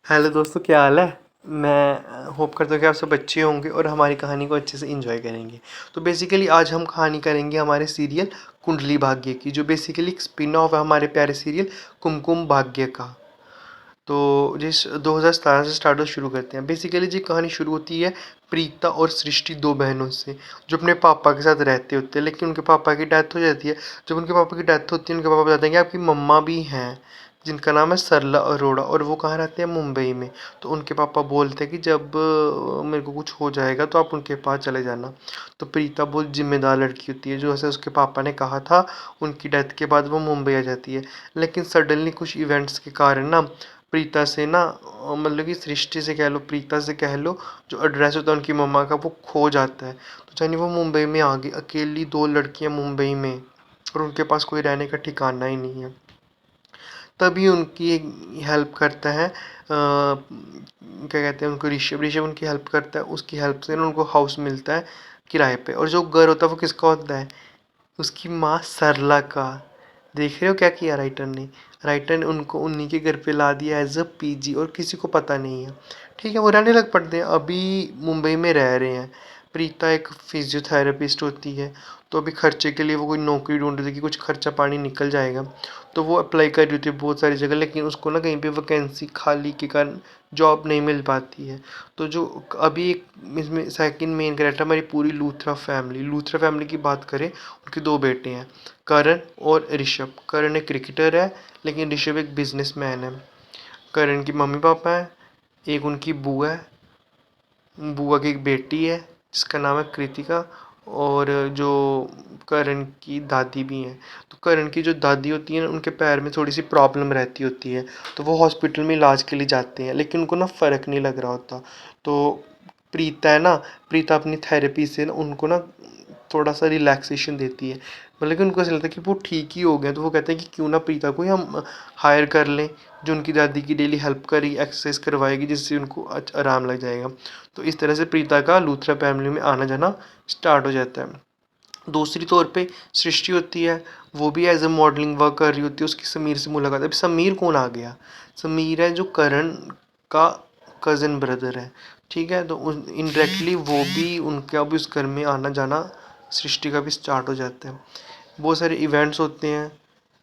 Hello दोस्तों, क्या हाल है। मैं होप करता हूँ कि आप सब अच्छे होंगे और हमारी कहानी को अच्छे से एंजॉय करेंगे। तो बेसिकली आज हम कहानी करेंगे हमारे सीरियल कुंडली भाग्य की, जो बेसिकली एक स्पिन ऑफ है हमारे प्यारे सीरियल कुमकुम भाग्य का। तो जिस 2017 से स्टार्ट शुरू करते हैं। बेसिकली जी कहानी शुरू होती है प्रीता और सृष्टि, दो बहनों से, जो अपने पापा के साथ रहते होते हैं। लेकिन उनके पापा की डेथ हो जाती है। जब उनके पापा की डेथ होती है, उनके पापा बताते हैं कि आपकी मम्मा भी हैं, जिनका नाम है सरला अरोड़ा, और वो कहाँ रहते हैं, मुंबई में। तो उनके पापा बोलते हैं कि जब मेरे को कुछ हो जाएगा तो आप उनके पास चले जाना। तो प्रीता बहुत जिम्मेदार लड़की होती है, जो ऐसे उसके पापा ने कहा था। उनकी डेथ के बाद वो मुंबई आ जाती है। लेकिन सडनली कुछ इवेंट्स के कारण ना प्रीता से ना मतलब कि सृष्टि से कह लो, प्रीता से कह लो, जो एड्रेस होता है उनकी मम्मा का, वो खो जाता है। तो जानी वो मुंबई में आ गई, अकेली दो लड़कियां मुंबई में, और उनके पास कोई रहने का ठिकाना ही नहीं है। तभी उनकी हेल्प करता है, क्या कहते हैं उनको, ऋषभ। ऋषभ उनकी हेल्प करता है, उसकी हेल्प से ना उनको हाउस मिलता है किराए पे। और जो घर होता है वो किसका होता है, उसकी माँ सरला का। देख रहे हो क्या किया राइटर ने। राइटर ने उनको उन्हीं के घर पे ला दिया एज अ पीजी, और किसी को पता नहीं है। ठीक है, वो रहने लग पड़ते हैं, अभी मुंबई में रह रहे हैं। प्रीता एक फिजियोथेरेपिस्ट होती है। तो अभी खर्चे के लिए वो कोई नौकरी ढूंढ रही थी कि कुछ खर्चा पानी निकल जाएगा। तो वो अप्लाई कर रही थी बहुत सारी जगह, लेकिन उसको ना कहीं पे वैकेंसी खाली के कारण जॉब नहीं मिल पाती है। तो जो अभी एक इसमें सेकंड मेन कैरेक्टर हमारी पूरी लूथरा फैमिली की बात करें, उनके दो बेटे हैं, करण और ऋषभ। करण एक क्रिकेटर है, लेकिन ऋषभ एक बिजनेसमैन है। करण की मम्मी पापा है, एक उनकी बुआ है, बुआ की एक बेटी है जिसका नाम है कृतिका, और जो करण की दादी भी हैं। तो करण की जो दादी होती है ना, उनके पैर में थोड़ी सी प्रॉब्लम रहती होती है। तो वो हॉस्पिटल में इलाज के लिए जाते हैं, लेकिन उनको ना फ़र्क नहीं लग रहा होता। तो प्रीता है ना, प्रीता अपनी थेरेपी से ना उनको ना थोड़ा सा रिलैक्सेशन देती है। मतलब कि उनको ऐसा लगता है कि वो ठीक ही हो गए। तो वो कहते हैं कि क्यों ना प्रीता को ही हम हायर कर लें, जो उनकी दादी की डेली हेल्प करेगी, एक्सरसाइज करवाएगी, जिससे उनको आराम लग जाएगा। तो इस तरह से प्रीता का लूथरा फैमिली में आना जाना स्टार्ट हो जाता है। दूसरी तौर पे सृष्टि होती है, वो भी एज ए मॉडलिंग वर्क कर रही होती है। उसकी समीर से मुलाकात है। अब समीर कौन आ गया, समीर है जो करण का कज़न ब्रदर है। ठीक है, तो इनडायरेक्टली वो भी उनका भी उस घर में आना जाना सृष्टि का भी स्टार्ट हो जाता है। बहुत सारे इवेंट्स होते हैं।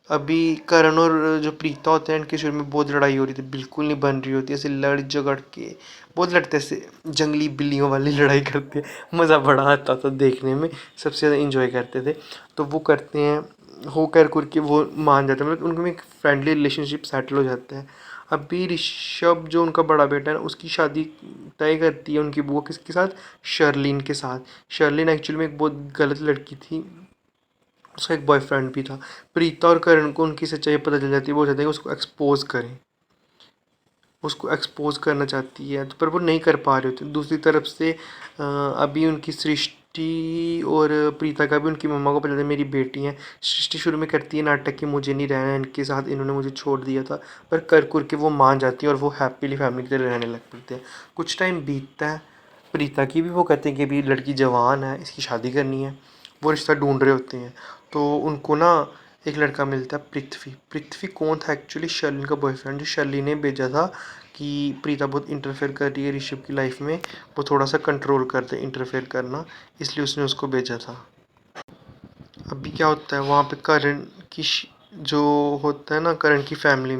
अभी करण और जो प्रीता होते हैं, इनके शुरू में बहुत लड़ाई हो रही थी, बिल्कुल नहीं बन रही होती, ऐसे लड़ झगड़ के बहुत लड़ते, ऐसे जंगली बिल्लियों वाली लड़ाई करते हैं। मज़ा बड़ा आता था देखने में, सबसे ज़्यादा इंजॉय करते थे। तो वो करते हैं, हो कर के वो मान जाते हैं, मतलब उनके में एक फ्रेंडली रिलेशनशिप सेटल हो जाता है। अभी ऋषभ जो उनका बड़ा बेटा है ना, उसकी शादी तय करती है उनकी बुआ किसके साथ, शर्लिन के साथ। शर्लिन एक्चुअली में एक बहुत गलत लड़की थी, उसका एक बॉयफ्रेंड भी था। प्रीता और करण को उनकी सच्चाई पता चल जाती है, वो चाहते हैं कि उसको एक्सपोज करें, उसको एक्सपोज करना चाहती है, तो पर वो नहीं कर पा रहे होते। दूसरी तरफ से अभी उनकी सृष्टि और प्रीता का भी उनकी मम्मा को पता चलता है मेरी बेटी हैं। सृष्टि शुरू में करती है नाटक कि मुझे नहीं रहना है इनके साथ, इन्होंने मुझे छोड़ दिया था, पर कर के वो मान जाती है और वो हैप्पीली फैमिली की तरह रहने लग पड़ते हैं। कुछ टाइम बीतता है, प्रीता की भी वो कहते हैं कि अभी लड़की जवान है, इसकी शादी करनी है। वो रिश्ता ढूंढ रहे होते हैं। तो उनको ना एक लड़का मिलता है, पृथ्वी। पृथ्वी कौन था, एक्चुअली शर्लिन का बॉयफ्रेंड, जो शर्लिन ने भेजा था कि प्रीता बहुत इंटरफेयर कर रही है ऋषभ की लाइफ में, वो थोड़ा सा कंट्रोल कर दे इंटरफेयर करना, इसलिए उसने उसको भेजा था। अभी क्या होता है वहाँ पे, करण की जो होता है ना, करण की फैमिली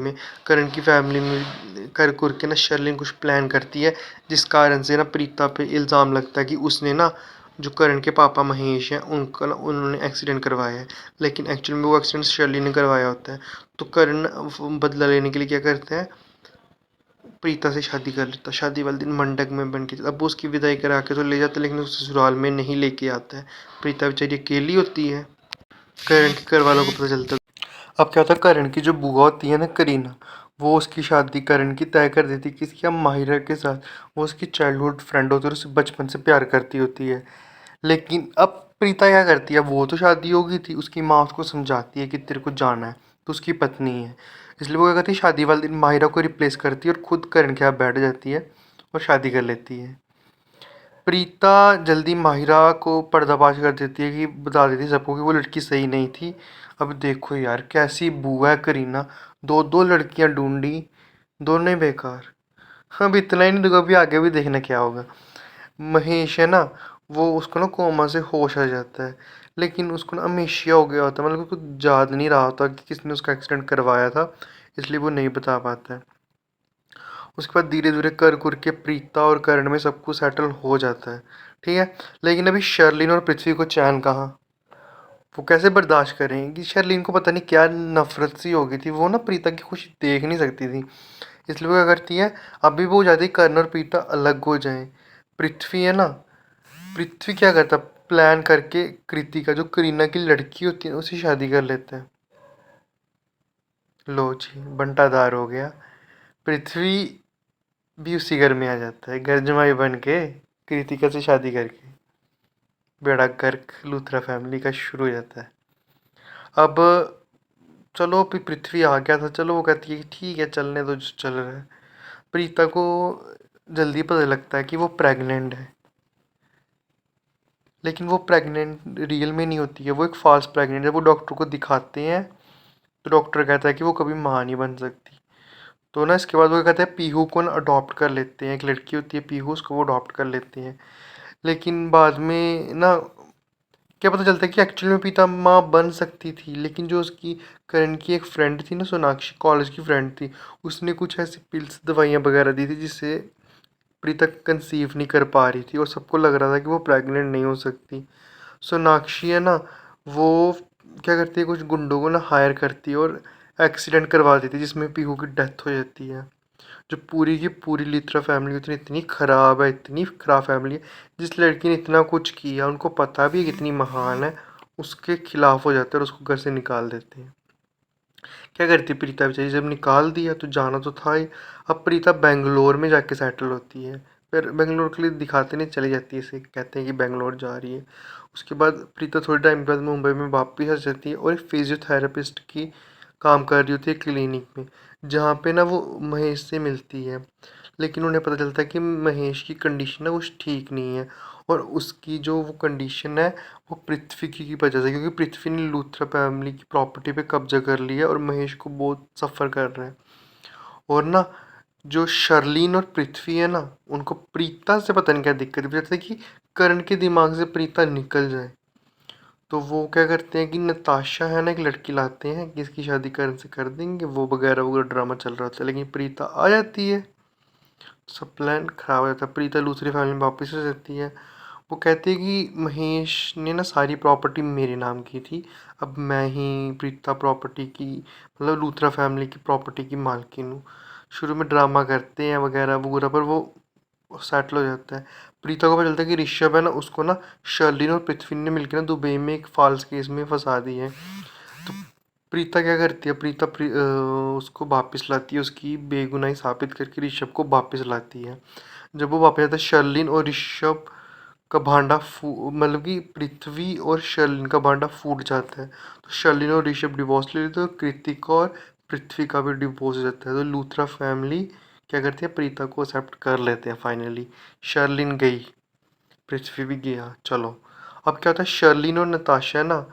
में कर के ना शर्लिन कुछ प्लान करती है, जिस कारण से ना प्रीता पे इल्ज़ाम लगता है कि उसने ना, जो करण के पापा महेश हैं उनका ना उन्होंने एक्सीडेंट करवाया है। लेकिन एक्चुअली में वो एक्सीडेंट शर्लिन ने करवाया होता है। तो करण बदला लेने के लिए क्या करते हैं, प्रीता से शादी कर लेता। शादी वाले दिन मंडप में बन के, अब वो उसकी विदाई करा के तो ले जाता है, लेकिन उसे ससुराल में नहीं लेके आता है। प्रीता बेचारी अकेली होती है। करण के घर वालों को पता चलता है। अब क्या होता है, करण की जो बुआ होती है ना, करीना, वो उसकी शादी करण की तय कर देती है किसकी, माहिरा के साथ। वो उसकी चाइल्डहुड फ्रेंड होती है और उसे बचपन से प्यार करती होती है। लेकिन अब प्रीता क्या करती है, वो तो शादी हो गई थी, उसकी माँ उसको समझाती है कि तेरे को जाना है, तो उसकी पत्नी है, इसलिए वो क्या करती है, शादी वाले दिन माहिरा को रिप्लेस करती है और खुद करण के यहाँ बैठ जाती है और शादी कर लेती है। प्रीता जल्दी माहिरा को पर्दाफाश कर देती है, कि बता देती है सबको कि वो लड़की सही नहीं थी। अब देखो यार कैसी बुआ है करीना, दो दो लड़कियां ढूंढी, दोनों ही बेकार। हाँ, अभी इतना ही नहीं, देखो अभी आगे भी देखना क्या होगा। महेश है ना, वो उसको ना कोमा से होश आ जाता है, लेकिन उसको ना अमेशिया हो गया होता है, मतलब उसको याद नहीं रहा होता कि किसने उसका एक्सीडेंट करवाया था, इसलिए वो नहीं बता पाता है। उसके बाद धीरे धीरे कर कर के प्रीता और करण में सब कुछ सेटल हो जाता है, ठीक है। लेकिन अभी शर्लिन और पृथ्वी को चैन कहाँ, वो कैसे बर्दाश्त करें कि शर्लिन को पता नहीं क्या नफरत सी हो गई थी, वो ना प्रीता की खुशी देख नहीं सकती थी, इसलिए वो क्या करती है, अभी वो चाहती है कर्ण और प्रीता अलग हो जाएं। पृथ्वी है ना, पृथ्वी क्या करता, प्लान करके कृतिका जो करीना की लड़की होती है उससे शादी कर लेता है। लो जी, बंटाधार हो गया। पृथ्वी भी उसी घर में आ जाता है, घर जमाई बन के, कृतिका से शादी करके। बेड़ा गर्क लूथरा फैमिली का शुरू हो जाता है। अब चलो, अभी पृथ्वी आ गया था, चलो वो कहती है कि ठीक है चलने दो जो चल रहा है। प्रीता को जल्दी पता लगता है कि वो प्रेग्नेंट है, लेकिन वो प्रेग्नेंट रियल में नहीं होती है, वो एक फॉल्स प्रेग्नेंट है। वो डॉक्टर को दिखाते हैं, तो डॉक्टर कहता है कि वो कभी माँ नहीं बन सकती। तो ना इसके बाद वो कहते हैं पीहू को ना अडॉप्ट कर लेते हैं, एक लड़की होती है पीहू, उसको वो अडॉप्ट कर लेते हैं। लेकिन बाद में ना क्या पता चलता है कि एक्चुअली में प्रीता माँ बन सकती थी, लेकिन जो उसकी करण की एक फ्रेंड थी ना, सोनाक्षी, कॉलेज की फ्रेंड थी, उसने कुछ ऐसी पिल्स दवाइयाँ वगैरह दी थी जिससे प्रीता कंसीव नहीं कर पा रही थी, और सबको लग रहा था कि वो प्रेग्नेंट नहीं हो सकती। सोनाक्षी है ना, वो क्या करती है, कुछ गुंडों को ना हायर करती है और एक्सीडेंट करवा देती है जिसमें पीहू की डेथ हो जाती है। जो पूरी की पूरी लित्रा फैमिली उतनी इतनी ख़राब है, इतनी ख़राब फैमिली है, जिस लड़की ने इतना कुछ किया उनको पता भी है कितनी महान है, उसके खिलाफ हो जाते हैं और उसको घर से निकाल देते हैं। क्या करती प्रीता बेचारी, जब निकाल दिया तो जाना तो था ही। अब प्रीता बेंगलोर में जाके सेटल होती है, फिर बेंगलोर के लिए दिखाते नहीं, चली जाती है, इसे कहते हैं कि बेंगलोर जा रही है। उसके बाद प्रीता थोड़े टाइम बाद मुंबई में वापस आ जाती है और एक फिजियोथेरेपिस्ट की काम कर रही होती है क्लिनिक में, जहाँ पे ना वो महेश से मिलती है। लेकिन उन्हें पता चलता है कि महेश की कंडीशन ना कुछ ठीक नहीं है, और उसकी जो वो कंडीशन है वो पृथ्वी की वजह से, क्योंकि पृथ्वी ने लूथरा फैमिली की प्रॉपर्टी पे कब्जा कर लिया और महेश को बहुत सफ़र कर रहा है। और ना जो शर्लीन और पृथ्वी है ना, उनको प्रीता से पता नहीं क्या दिक्कत है, जैसे कि करण के दिमाग से प्रीता निकल जाए। तो वो क्या करते हैं कि नताशा है ना, एक लड़की लाते हैं कि इसकी शादी करण से कर देंगे, वो वगैरह वगैरह ड्रामा चल रहा था, लेकिन प्रीता आ जाती है, सब प्लान खराब हो जाता है। प्रीता दूसरी फैमिली में वापस आ जाती है। वो कहती है कि महेश ने ना सारी प्रॉपर्टी मेरे नाम की थी, अब मैं ही प्रीता प्रॉपर्टी की, मतलब लूथरा फैमिली की प्रॉपर्टी की मालकिन हूँ। शुरू में ड्रामा करते हैं वगैरह वगैरह, पर वो सेटल हो जाता है। प्रीता को पता चलता है कि ऋषभ है ना, उसको ना शर्लिन और पृथ्वी ने मिलकर ना दुबई में एक फॉल्स केस में फंसा दी है। तो प्रीता क्या करती है, उसको वापस लाती है, उसकी बेगुनाही साबित करके ऋषभ को वापस लाती है। जब वो वापस आता है, शर्लिन और ऋषभ का भांडा फू मतलब कि पृथ्वी और शर्लिन का भांडा फूट जाता है। तो शर्लिन और ऋषभ डिवोर्स ले लेते हैं, और कृतिका और पृथ्वी का भी डिवोर्स हो जाता है। तो लूथरा फैमिली क्या करती है, प्रीता को एक्सेप्ट कर लेते हैं फाइनली। शर्लिन गई, पृथ्वी भी गया, चलो। अब क्या होता है, शर्लिन और नताशा है ना,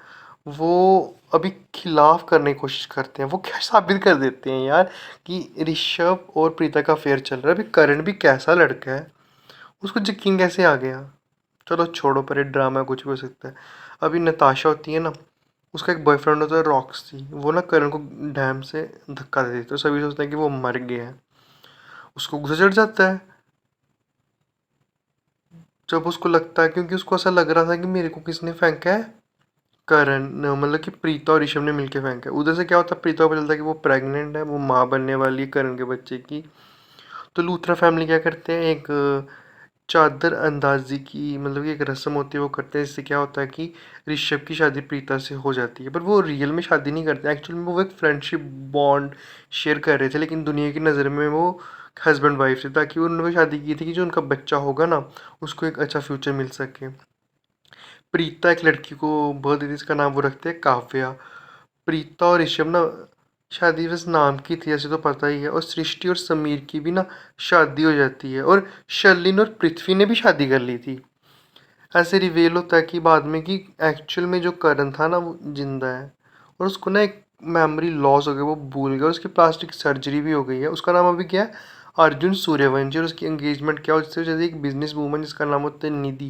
वो अभी खिलाफ करने की कोशिश करते हैं। वो क्या साबित कर देते हैं यार कि ऋषभ और प्रीता का अफेयर चल रहा है। अभी करण भी कैसा लड़का है, उसको यकीन कैसे आ गया। चलो छोड़ो, पर ये ड्रामा कुछ भी हो सकता है। अभी नताशा होती है ना, उसका एक बॉयफ्रेंड होता है रॉक्सी, वो ना करण को डैम से धक्का दे देती है, तो सभी सोचते हैं कि वो मर गया है। उसको गुस्सा चढ़ जाता है, जब उसको लगता है, क्योंकि उसको ऐसा लग रहा था कि मेरे को किसने फेंका है, करण मतलब कि प्रीता और ऋषभ ने मिलकर फेंका है। उधर से क्या होता है, प्रीता को पता चलता है कि वो प्रेग्नेंट है, वो माँ बनने वाली है करण के बच्चे की। तो लूथरा फैमिली क्या करते हैं, एक चादर अंदाजी की, मतलब कि एक रस्म होती है, वो करते हैं। इससे क्या होता है कि ऋषभ की शादी प्रीता से हो जाती है, पर वो रियल में शादी नहीं करते, एक्चुअली में वो एक फ्रेंडशिप बॉन्ड शेयर कर रहे थे, लेकिन दुनिया की नज़र में वो हस्बैंड वाइफ थे, ताकि उन्होंने शादी की थी कि जो उनका बच्चा होगा ना, उसको एक अच्छा फ्यूचर मिल सके। प्रीता एक लड़की को बर्थ देती है, इसका नाम वो रखते हैं काव्या। प्रीता और ऋषभ ना शादी बस नाम की थी, ऐसे तो पता ही है। और सृष्टि और समीर की भी ना शादी हो जाती है, और शर्लिन और पृथ्वी ने भी शादी कर ली थी। ऐसे रिवेल होता है कि बाद में कि एक्चुअल में जो करण था ना वो जिंदा है, और उसको ना एक मेमोरी लॉस हो गया, वो भूल गया, उसकी प्लास्टिक सर्जरी भी हो गई है। उसका नाम अभी क्या है, अर्जुन सूर्यवंशी और उसकी एंगेजमेंट क्या हो, उससे जैसे एक बिजनेस वूमन जिसका नाम होता है निधि,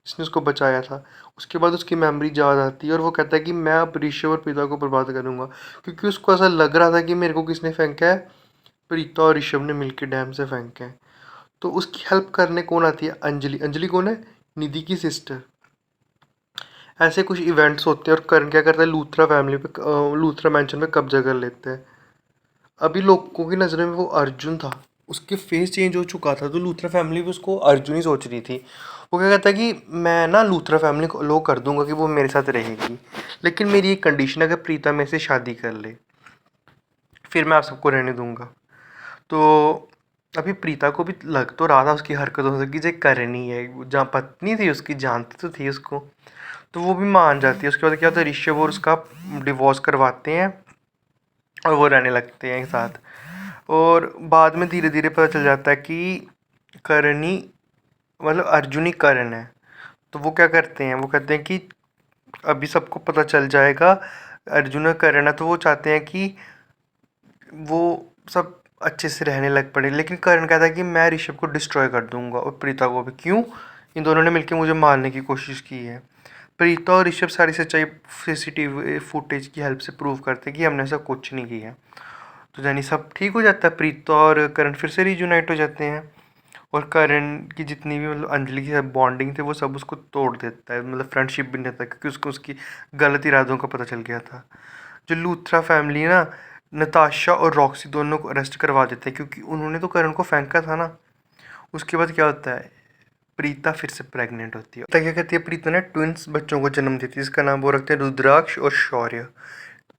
जिसने उसको बचाया था। उसके बाद उसकी मेमोरी याद आती है और वो कहता है कि मैं अब ऋषभ और प्रीता को बर्बाद करूँगा, क्योंकि उसको ऐसा लग रहा था कि मेरे को किसने फेंका है, प्रीता और ऋषभ ने मिलकर डैम से फेंका है। तो उसकी हेल्प करने कौन आती है, अंजलि। अंजलि कौन है, निधि की सिस्टर। ऐसे कुछ इवेंट्स होते हैं और करण क्या करता है, लूथरा फैमिली पे लूथरा मैंशन पे कब्जा कर लेते हैं। अभी लोगों की नज़रों में वो अर्जुन था, उसके फेस चेंज हो चुका था, तो लूथरा फैमिली भी उसको अर्जुन ही सोच रही थी। वो क्या कहता है कि मैं ना लूथरा फैमिली को लो कर दूंगा कि वो मेरे साथ रहेगी, लेकिन मेरी एक कंडीशन है, अगर प्रीता मेरे से शादी कर ले फिर मैं आप सबको रहने दूंगा। तो अभी प्रीता को भी लग तो रहा था उसकी हरकतों से कि जो करनी है, जहाँ पत्नी थी उसकी, जानती तो थी उसको, तो वो भी मान जाती है। उसके बाद क्या होता है, ऋषभ और उसका डिवोर्स करवाते हैं और वो रहने लगते हैं एक साथ। और बाद में धीरे धीरे पता चल जाता है कि करनी मतलब अर्जुन ही करण है। तो वो क्या करते हैं, वो कहते हैं कि अभी सबको पता चल जाएगा अर्जुन और करण है, तो वो चाहते हैं कि वो सब अच्छे से रहने लग पड़े। लेकिन करण कहता है कि मैं ऋषभ को डिस्ट्रॉय कर दूंगा और प्रीता को भी। क्यों, इन दोनों ने मिलकर मुझे मारने की कोशिश की है। प्रीता और ऋषभ सारी सच्चाई सीसीटीवी फुटेज की हेल्प से प्रूव करते हैं कि हमने ऐसा कुछ नहीं किया। तो यानी सब ठीक हो जाता है, प्रीता और करण फिर से रीयूनाइट हो जाते हैं। और करण की जितनी भी मतलब अंजलि की बॉन्डिंग थे वो सब उसको तोड़ देता है, मतलब फ्रेंडशिप भी नहीं रहता, क्योंकि उसको उसकी गलत इरादों का पता चल गया था। जो लूथरा फैमिली है ना, नताशा और रॉक्सी दोनों को अरेस्ट करवा देते हैं, क्योंकि उन्होंने तो करण को फेंका था ना। उसके बाद क्या होता है, प्रीता फिर से प्रेग्नेंट होती है। तो क्या कहती है, प्रीता ने ट्विंस बच्चों को जन्म देती है, जिसका नाम वो रखते हैं रुद्राक्ष और शौर्य।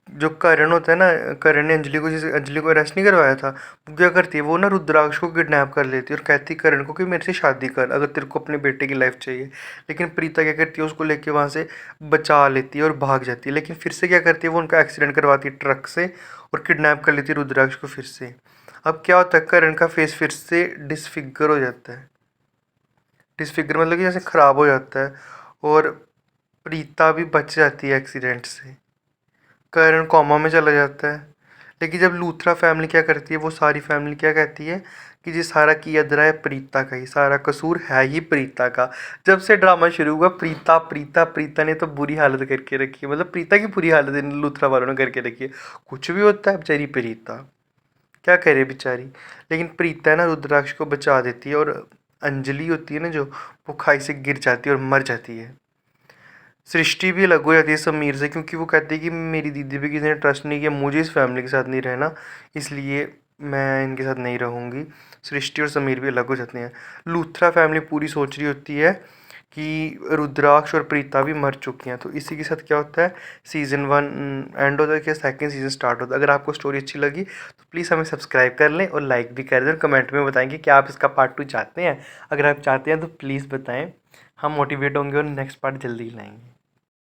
जो करण होता है ना, करण ने अंजलि को, जैसे अंजलि को अरेस्ट नहीं करवाया था, वो क्या करती है, वो ना रुद्राक्ष को किडनैप कर लेती है और कहती है करण को कि मेरे से शादी कर अगर तेरे को अपने बेटे की लाइफ चाहिए। लेकिन प्रीता क्या करती है, उसको लेके वहाँ से बचा लेती है और भाग जाती है। लेकिन फिर से क्या करती है, वो उनका एक्सीडेंट करवाती है ट्रक से और किडनैप कर लेती है रुद्राक्ष को फिर से। अब क्या होता है, करण का फेस फिर से डिसफिगर हो जाता है। डिसफिगर मतलब कि जैसे ख़राब हो जाता है। और प्रीता भी बच जाती है एक्सीडेंट से। करण कोमा में चला जाता है। लेकिन जब लूथरा फैमिली क्या करती है, वो सारी फैमिली क्या कहती है कि ये सारा किया धरा है प्रीता का ही, सारा कसूर है ही प्रीता का। जब से ड्रामा शुरू हुआ, प्रीता प्रीता प्रीता ने तो बुरी हालत करके रखी है, मतलब प्रीता की बुरी हालत इन लूथरा वालों ने करके रखी है। कुछ भी होता है बेचारी प्रीता, क्या करे बेचारी। लेकिन प्रीता है ना, रुद्राक्ष को बचा देती है और अंजलि होती है ना जो, वो खाई से गिर जाती है और मर जाती है। सृष्टि भी अलग हो जाती है समीर से, क्योंकि वो कहती है कि मेरी दीदी पे किसी ने ट्रस्ट नहीं किया, मुझे इस फैमिली के साथ नहीं रहना, इसलिए मैं इनके साथ नहीं रहूँगी। सृष्टि और समीर भी अलग हो जाते हैं। लूथरा फैमिली पूरी सोच रही होती है कि रुद्राक्ष और प्रीता भी मर चुकी हैं। तो इसी के साथ क्या होता है, सीज़न 1 एंड होता है, क्या सेकंड सीज़न स्टार्ट होता है। अगर आपको स्टोरी अच्छी लगी तो प्लीज़ हमें सब्सक्राइब कर लें और लाइक भी कर दें और कमेंट में बताएं कि क्या आप इसका पार्ट 2 चाहते हैं। अगर आप चाहते हैं तो प्लीज़ बताएं, हम मोटिवेट होंगे और नेक्स्ट पार्ट जल्दी ही लाएंगे।